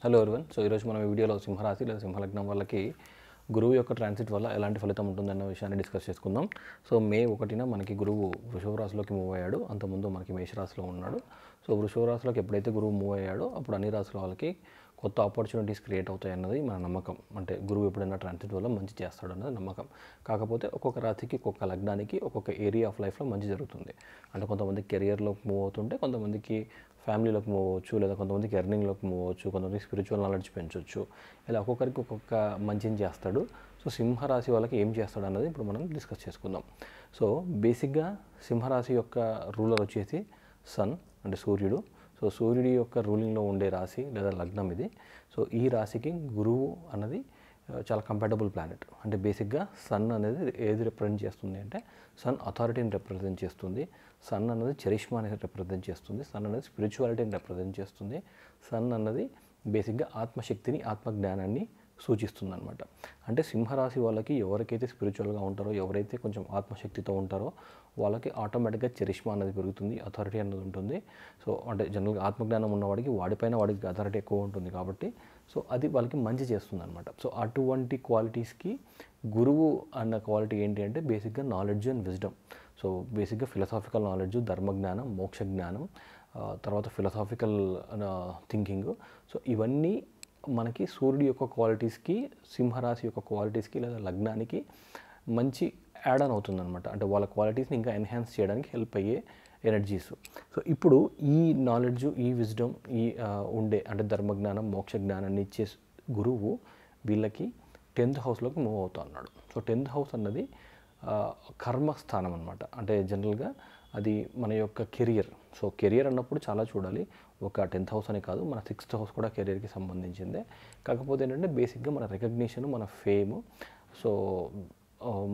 Hello everyone. So ఈరోజు మనం ఈ వీడియోలో సింహరాశి లేదా సింహలగ్నం వాళ్ళకి గురువు యొక్క ట్రాన్సిట్ వల్ల ఎలాంటి ఫలితం ఉంటుందన్న విషయాన్ని డిస్కస్ చేసుకుందాం. సో మే 1న మనకి గురువు వృషభ రాశిలోకి మూవ్ అయ్యాడు. అంతకుముందు మనకి మేషరాశిలో ఉన్నాడు. సో వృషభ రాశిలోకి ఎప్పుడైతే గురువు మూవ్ అయ్యాడో అప్పుడు అన్ని రాశుల వాళ్ళకి కొత్త ఆపర్చునిటీస్ క్రియేట్ అవుతాయి అన్నది మన నమ్మకం. అంటే గురువు ఎప్పుడైనా ట్రాన్సిట్ వల్ల మంచి చేస్తాడు అన్నది నమ్మకం. కాకపోతే ఒక్కొక్క రాశికి ఒక్కొక్క లగ్నానికి ఒక్కొక్క ఏరియా ఆఫ్ లైఫ్లో మంచి జరుగుతుంది. అంటే కొంతమంది కెరియర్లోకి మూవ్ అవుతుంటే, కొంతమందికి ఫ్యామిలీలోకి మూవ్ అవ్వచ్చు, లేదా కొంతమందికి ఎర్నింగ్లోకి మూవ్ అవ్వచ్చు, కొంతమందికి స్పిరిచువల్ నాలెడ్జ్ పెంచవచ్చు. ఇలా ఒక్కొక్కరికి ఒక్కొక్క మంచిని చేస్తాడు. సో సింహరాశి వాళ్ళకి ఏం చేస్తాడు అన్నది ఇప్పుడు మనం డిస్కస్ చేసుకుందాం. సో బేసిక్గా సింహరాశి యొక్క రూలర్ వచ్చేసి సన్, అంటే సూర్యుడు. సో సూర్యుడి యొక్క రూలింగ్లో ఉండే రాశి లేదా లగ్నం ఇది. సో ఈ రాశికి గురువు అన్నది చాలా కంపాటబుల్ ప్లానెట్. అంటే బేసిక్గా సన్ అనేది ఏది రిప్రజెంట్ చేస్తుంది అంటే, సన్ అథారిటీని రిప్రజెంట్ చేస్తుంది, సన్ అన్నది చరిష్మా అనేది రిప్రజెంట్ చేస్తుంది, సన్ అనేది స్పిరిచువాలిటీని రిప్రజెంట్ చేస్తుంది, సన్ అన్నది బేసిక్గా ఆత్మశక్తిని, ఆత్మజ్ఞానాన్ని సూచిస్తుంది అనమాట. అంటే సింహరాశి వాళ్ళకి ఎవరికైతే స్పిరిచువల్గా ఉంటారో, ఎవరైతే కొంచెం ఆత్మశక్తితో ఉంటారో వాళ్ళకి ఆటోమేటిక్గా చరిష్మా అనేది పెరుగుతుంది, అథారిటీ అనేది ఉంటుంది. సో అంటే జనరల్గా ఆత్మజ్ఞానం ఉన్నవాడికి వాడిపైన వాడికి అథారిటీ ఎక్కువ ఉంటుంది కాబట్టి సో అది వాళ్ళకి మంచి చేస్తుంది అనమాట. సో అటువంటి క్వాలిటీస్కి గురువు అన్న క్వాలిటీ ఏంటి అంటే బేసిక్గా నాలెడ్జ్ అండ్ విజ్డమ్. సో బేసిక్గా ఫిలసాఫికల్ నాలెడ్జ్, ధర్మజ్ఞానం, మోక్ష జ్ఞానం, తర్వాత ఫిలసాఫికల్ థింకింగ్. సో ఇవన్నీ మనకి సూర్యుడి యొక్క క్వాలిటీస్కి, సింహరాశి యొక్క క్వాలిటీస్కి లేదా లగ్నానికి మంచి యాడ్ ఆన్ అవుతుందన్నమాట. అంటే వాళ్ళ క్వాలిటీస్ని ఇంకా ఎన్హాన్స్ చేయడానికి హెల్ప్ అయ్యే ఎనర్జీస్. సో ఇప్పుడు ఈ నాలెడ్జ్, ఈ విజ్డమ్, ఈ ఉండే అంటే ధర్మజ్ఞానం, మోక్ష జ్ఞానాన్ని ఇచ్చే గురువు వీళ్ళకి 10th హౌస్లోకి మూవ్ అవుతా ఉన్నాడు. సో 10th హౌస్ అన్నది కర్మస్థానం అనమాట. అంటే జనరల్గా అది మన యొక్క కెరియర్. సో కెరియర్ అన్నప్పుడు చాలా చూడాలి. ఒక 10th హౌస్ అని కాదు, మన 6th హౌస్ కూడా కెరియర్కి సంబంధించిందే. కాకపోతే ఏంటంటే బేసిక్గా మన రికగ్నిషన్, మన ఫేమ్, సో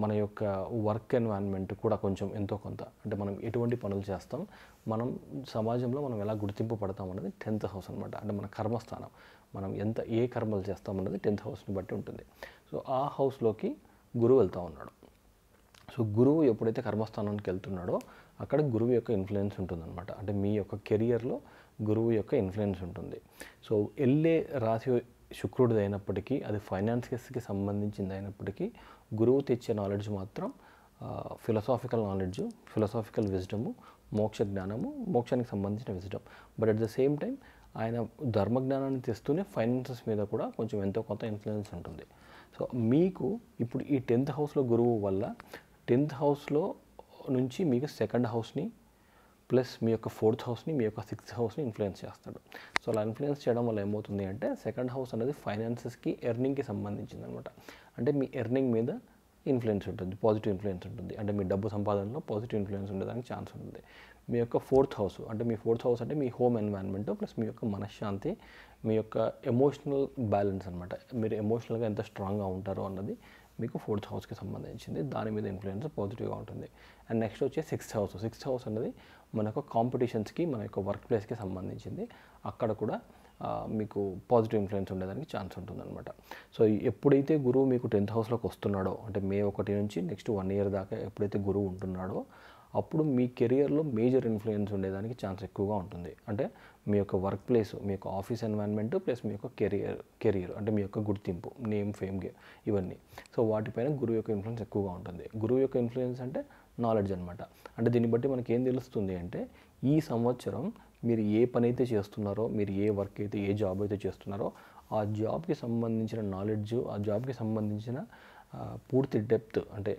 మన యొక్క వర్క్ ఎన్వైరన్మెంట్ కూడా కొంచెం ఎంతో కొంత, అంటే మనం ఎటువంటి పనులు చేస్తాం, మనం సమాజంలో మనం ఎలా గుర్తింపు పడతాం అన్నది 10th హౌస్ అనమాట. అంటే మన కర్మస్థానం, మనం ఏ కర్మలు చేస్తాం అన్నది 10th హౌస్ని బట్టి ఉంటుంది. సో ఆ హౌస్లోకి గురువు వెళ్తూ ఉన్నాడు. సో గురువు ఎప్పుడైతే కర్మస్థానానికి వెళ్తున్నాడో అక్కడ గురువు యొక్క ఇన్ఫ్లుయెన్స్ ఉంటుందన్నమాట. అంటే మీ యొక్క కెరియర్లో గురువు యొక్క ఇన్ఫ్లుయెన్స్ ఉంటుంది. సో వెళ్ళే రాశి శుక్రుడిది అయినప్పటికీ, అది ఫైనాన్సెస్కి సంబంధించింది అయినప్పటికీ, గురువు తెచ్చే నాలెడ్జ్ మాత్రం ఫిలసాఫికల్ నాలెడ్జ్, ఫిలసాఫికల్ విజ్డము, మోక్ష జ్ఞానము, మోక్షానికి సంబంధించిన wisdom. But at the same time ఆయన ధర్మజ్ఞానాన్ని తెస్తూనే ఫైనాన్సెస్ మీద కూడా కొంచెం ఎంతో కొంత ఇన్ఫ్లుయెన్స్ ఉంటుంది. సో మీకు ఇప్పుడు ఈ 10th హౌస్లో గురువు వల్ల 10th హౌస్లో నుంచి మీకు 2nd హౌస్ని ప్లస్ మీ యొక్క 4th హౌస్ని, మీ యొక్క 6th హౌస్ని ఇన్ఫ్లుయెన్స్ చేస్తాడు. సో అలా ఇన్ఫ్లుయెన్స్ చేయడం వల్ల ఏమవుతుంది అంటే 2nd హౌస్ అనేది ఫైనాన్సెస్కి, ఎర్నింగ్కి సంబంధించింది అనమాట. అంటే మీ ఎర్నింగ్ మీద ఇన్ఫ్లుయెన్స్ ఉంటుంది, పాజిటివ్ ఇన్ఫ్లుయెన్స్ ఉంటుంది. అంటే మీ డబ్బు సంపాదనలో పాజిటివ్ ఇన్ఫ్లుయెన్స్ ఉండడానికి ఛాన్స్ ఉంటుంది. మీ యొక్క 4th హౌస్ అంటే మీ 4th హౌస్ అంటే మీ హోమ్ ఎన్వైరన్మెంట్ ప్లస్ మీ యొక్క మనశ్శాంతి, మీ యొక్క ఎమోషనల్ బ్యాలెన్స్ అనమాట. మీరు ఎమోషనల్గా ఎంత స్ట్రాంగ్గా ఉంటారో అన్నది మీకు 4th హౌస్కి సంబంధించింది. దాని మీద ఇన్ఫ్లుయెన్స్ పాజిటివ్గా ఉంటుంది. అండ్ నెక్స్ట్ వచ్చే 6th హౌస్. 6th హౌస్ అనేది మన యొక్క కాంపిటీషన్స్కి, మన యొక్క వర్క్ ప్లేస్కి సంబంధించింది. అక్కడ కూడా మీకు పాజిటివ్ ఇన్ఫ్లుయెన్స్ ఉండేదానికి ఛాన్స్ ఉంటుందన్నమాట. సో ఎప్పుడైతే గురువు మీకు 10th హౌస్లోకి వస్తున్నాడో, అంటే మే 1 నుంచి నెక్స్ట్ 1 ఇయర్ దాకా ఎప్పుడైతే గురువు ఉంటున్నాడో అప్పుడు మీ కెరియర్లో మేజర్ ఇన్ఫ్లుయెన్స్ ఉండేదానికి ఛాన్స్ ఎక్కువగా ఉంటుంది. అంటే మీ యొక్క వర్క్ ప్లేస్, మీ యొక్క ఆఫీస్ ఎన్వైరన్మెంట్ ప్లస్ మీ యొక్క కెరియర్ అంటే మీ యొక్క గుర్తింపు, నేమ్, ఫేమ్, ఇవన్నీ. సో వాటిపైన గురువు యొక్క ఇన్ఫ్లుయెన్స్ ఎక్కువగా ఉంటుంది. గురువు యొక్క ఇన్ఫ్లుయెన్స్ అంటే నాలెడ్జ్ అనమాట. అంటే దీన్ని బట్టి మనకి ఏం తెలుస్తుంది అంటే ఈ సంవత్సరం మీరు ఏ పని అయితే చేస్తున్నారో, మీరు ఏ వర్క్ అయితే, ఏ జాబ్ అయితే చేస్తున్నారో ఆ జాబ్కి సంబంధించిన నాలెడ్జ్, ఆ జాబ్కి సంబంధించిన పూర్తి డెప్త్. అంటే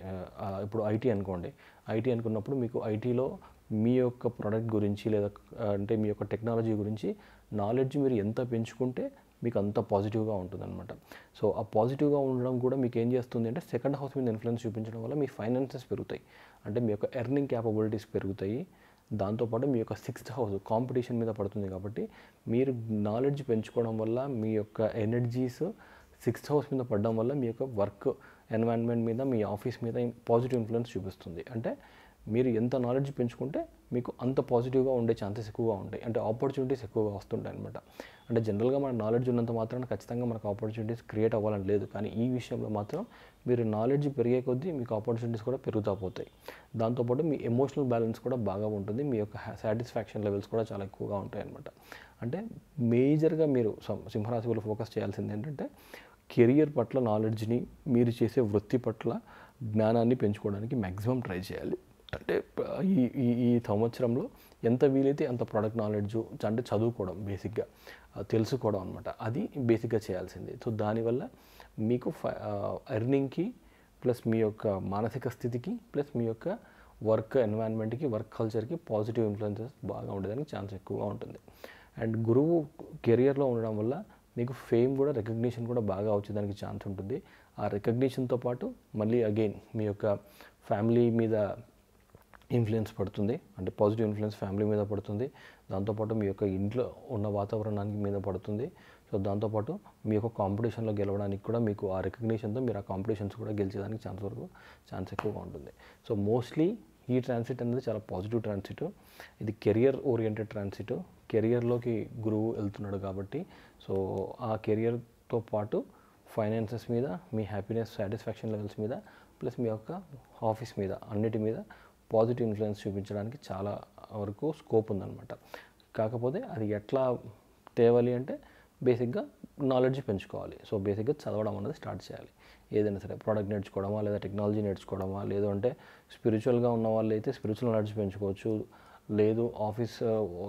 ఇప్పుడు ఐటీ అనుకోండి, ఐటీ అనుకున్నప్పుడు మీకు ఐటీలో మీ యొక్క ప్రోడక్ట్ గురించి లేదా అంటే మీ యొక్క టెక్నాలజీ గురించి నాలెడ్జ్ మీరు ఎంత పెంచుకుంటే మీకు అంత పాజిటివ్గా ఉంటుందన్నమాట. సో ఆ పాజిటివ్గా ఉండడం కూడా మీకు ఏం చేస్తుంది అంటే 2nd హౌస్ మీద ఇన్ఫ్లుయెన్స్ చూపించడం వల్ల మీ ఫైనాన్సెస్ పెరుగుతాయి, అంటే మీ యొక్క ఎర్నింగ్ క్యాపబిలిటీస్ పెరుగుతాయి. దాంతోపాటు మీ యొక్క 6th హౌస్ కాంపిటీషన్ మీద పడుతుంది కాబట్టి మీరు నాలెడ్జ్ పెంచుకోవడం వల్ల మీ యొక్క ఎనర్జీస్ 6th హౌస్ మీద పడడం వల్ల మీ యొక్క వర్క్ ఎన్వైరన్మెంట్ మీద, మీ ఆఫీస్ మీద పాజిటివ్ ఇన్ఫ్లుయెన్స్ చూపిస్తుంది. అంటే మీరు ఎంత నాలెడ్జ్ పెంచుకుంటే మీకు అంత పాజిటివ్గా ఉండే ఛాన్సెస్ ఎక్కువగా ఉంటాయి. అంటే ఆపర్చునిటీస్ ఎక్కువగా వస్తుంటాయి అనమాట. అంటే జనరల్గా మన నాలెడ్జ్ ఉన్నంత మాత్రాన ఖచ్చితంగా మనకు ఆపర్చునిటీస్ క్రియేట్ అవ్వాలని లేదు, కానీ ఈ విషయంలో మాత్రం మీరు నాలెడ్జ్ పెరిగే కొద్దీ మీకు ఆపర్చునిటీస్ కూడా పెరుగుతూ పోతాయి. దాంతోపాటు మీ ఎమోషనల్ బ్యాలెన్స్ కూడా బాగా ఉంటుంది, మీ యొక్క సాటిస్ఫాక్షన్ లెవెల్స్ కూడా చాలా ఎక్కువగా ఉంటాయి అనమాట. అంటే మేజర్గా మీరు సింహరాశి వాళ్ళు ఫోకస్ చేయాల్సింది ఏంటంటే కెరియర్ పట్ల నాలెడ్జ్ని, మీరు చేసే వృత్తి పట్ల జ్ఞానాన్ని పెంచుకోవడానికి మ్యాక్సిమం ట్రై చేయాలి. అంటే ఈ ఈ ఈ సంవత్సరంలో ఎంత వీలైతే అంత ప్రోడక్ట్ నాలెడ్జ్ అంటే చదువుకోవడం, బేసిక్గా తెలుసుకోవడం అనమాట. అది బేసిక్గా చేయాల్సింది. సో దానివల్ల మీకు ఎర్నింగ్కి ప్లస్ మీ యొక్క మానసిక స్థితికి ప్లస్ మీ యొక్క వర్క్ ఎన్వైరన్మెంట్కి, వర్క్ కల్చర్కి పాజిటివ్ ఇన్ఫ్లుయెన్సెస్ బాగా ఉండడానికి ఛాన్స్ ఎక్కువగా ఉంటుంది. అండ్ గురువు కెరియర్లో ఉండడం వల్ల మీకు ఫేమ్ కూడా, రికగ్నిషన్ కూడా బాగా వచ్చేదానికి ఛాన్స్ ఉంటుంది. ఆ రికగ్నిషన్తో పాటు మళ్ళీ అగైన్ మీ యొక్క ఫ్యామిలీ మీద ఇన్ఫ్లుయెన్స్ పడుతుంది. అంటే పాజిటివ్ ఇన్ఫ్లుయెన్స్ ఫ్యామిలీ మీద పడుతుంది. దాంతోపాటు మీ యొక్క ఇంట్లో ఉన్న వాతావరణానికి మీద పడుతుంది. సో దాంతోపాటు మీ యొక్క కాంపిటీషన్లో గెలవడానికి కూడా మీకు ఆ రికగ్నిషన్తో మీరు ఆ కాంపిటీషన్స్ కూడా గెలిచేదానికి ఛాన్స్ ఎక్కువగా ఉంటుంది. సో మోస్ట్లీ ఈ ట్రాన్సిట్ అనేది చాలా పాజిటివ్ ట్రాన్సిట్. ఇది కెరియర్ ఓరియంటెడ్ ట్రాన్సిట్. కెరియర్లోకి గురువు వెళ్తున్నాడు కాబట్టి సో ఆ కెరియర్తో పాటు ఫైనాన్సెస్ మీద, మీ హ్యాపీనెస్, సాటిస్ఫాక్షన్ లెవెల్స్ మీద ప్లస్ మీ యొక్క ఆఫీస్ మీద, అన్నిటి మీద పాజిటివ్ ఇన్ఫ్లుయెన్స్ చూపించడానికి చాలా వరకు స్కోప్ ఉందన్నమాట. కాకపోతే అది ఎట్లా తేవాలి అంటే బేసిక్గా నాలెడ్జ్ పెంచుకోవాలి. సో బేసిక్గా చదవడం అనేది స్టార్ట్ చేయాలి. ఏదైనా సరే ప్రోడక్ట్ నేర్చుకోవడమా, లేదా టెక్నాలజీ నేర్చుకోవడమా, లేదు అంటే స్పిరిచువల్గా ఉన్న వాళ్ళు అయితే స్పిరిచువల్ నాలెడ్జ్ పెంచుకోవచ్చు. లేదు ఆఫీస్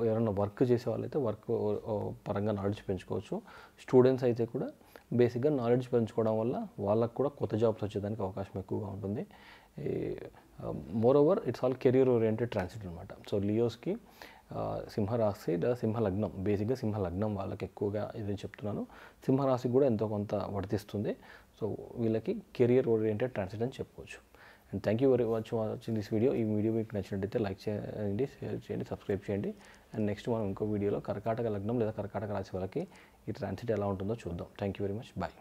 ఎవరైనా వర్క్ చేసే వాళ్ళైతే వర్క్ పరంగా నాలెడ్జ్ పెంచుకోవచ్చు. స్టూడెంట్స్ అయితే కూడా బేసిక్గా నాలెడ్జ్ పెంచుకోవడం వల్ల వాళ్ళకు కూడా కొత్త జాబ్స్ వచ్చేదానికి అవకాశం ఎక్కువగా ఉంటుంది. More over it's all career oriented transit అనమాట. సో లియోస్కి సింహరాశి లేదా సింహలగ్నం, బేసిక్గా సింహలగ్నం వాళ్ళకి ఎక్కువగా ఇది చెప్తున్నాను. సింహరాశికి కూడా ఎంతో కొంత వర్తిస్తుంది. సో వీళ్ళకి కెరియర్ ఓరియంటెడ్ ట్రాన్సిట్ అని చెప్పుకోవచ్చు. And thank you very much watching this video. ఈ వీడియో మీకు నచ్చినట్టయితే లైక్ చేయండి, షేర్ చేయండి, సబ్స్క్రైబ్ చేయండి. అండ్ నెక్స్ట్ మనం ఇంకో వీడియోలో కర్కాటక లగ్నం లేదా కర్కాటక రాశి వాళ్ళకి ఈ ట్రాన్సిట్ ఎలా ఉంటుందో చూద్దాం. Thank you very much. Bye.